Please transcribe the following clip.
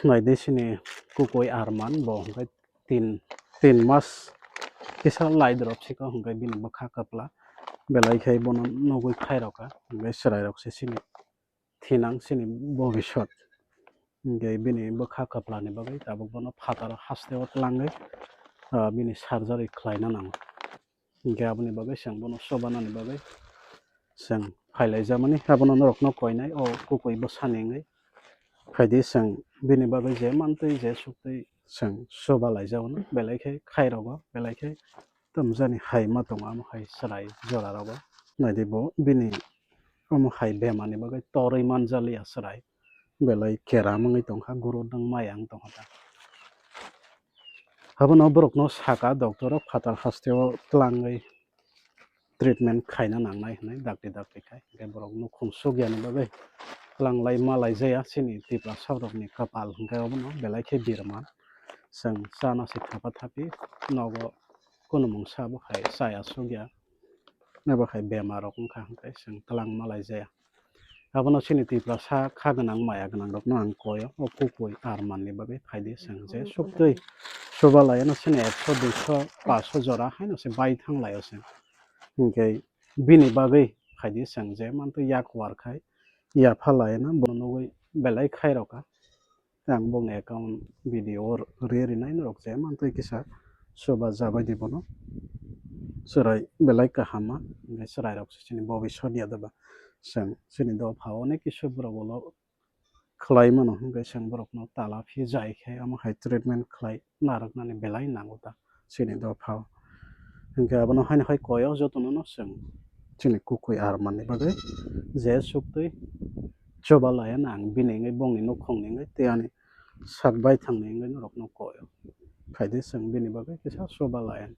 naide sini kukoi arman bo hingkai tin mas kisa lai drop siko hingkai bini bakha kapla belai khai bono nogoi khairoka hingkai serai rok se sini thinang sini bobishot hingkai bini bakha kaplani bagai tabuk bono phatar hasteo tlangai bini surgery khlaina nango hingkai aboni bagai sang bono sobanani bagai sang phailai abono norokno koinai o kukoi bwsani ngai khaidi sang bini bagai je mantui je suktui sang soba laijagano belai khai khairogo belai khai tamjani haima tongo amo hai serai jora rogo naidi bo bini amo hai bemani bagai torui manjali serai belai kera mangai tongkha guru dang mayang tongkha abono borokno saka doctor rok phatar hasteo tlangai treatment khaina nangnai hnai dakti khai hingkai borok nukhung sugyani bagai tlanglai malai jaya sini tipra sabrokni kapal hingkai obono belai khai birma sang chana si thapa thapi nogo kunumung sabo hai chaya sugya nabo hai bemar rok wngkha hingkai sang tlang malai jaya abono sini tipra sa kha gwnang maya gwnang rokno ang koyo o kukoi arman ni bagai phaidi sang je suktui soba laiyano sini 100 200 500 jora haino se bai thanglaio se hingkai bini bagai phaidi sang je mantui yak warkhai ya phalayana bonogoi belai khairoka ang bong account video riri nai rok je mantui kisa soba jabai di bono serai belai kahama hingkai serai rok sini bobishot yadaba sang sini do phao onek kisu borok ulo khlai mano hingkai sang borokno tala phi jai khai amo hai treatment khlai naraknani belai nango ta sini do phao hingkai abono haino hai koyo jotono no sang sini kukoi arman ni bagai je suktui soba laiyana ang bini ngai bongni nukhungni ngai tei sakbai thangni ngai norokno koyo khaidi sang bini bagai kisa soba laiyan.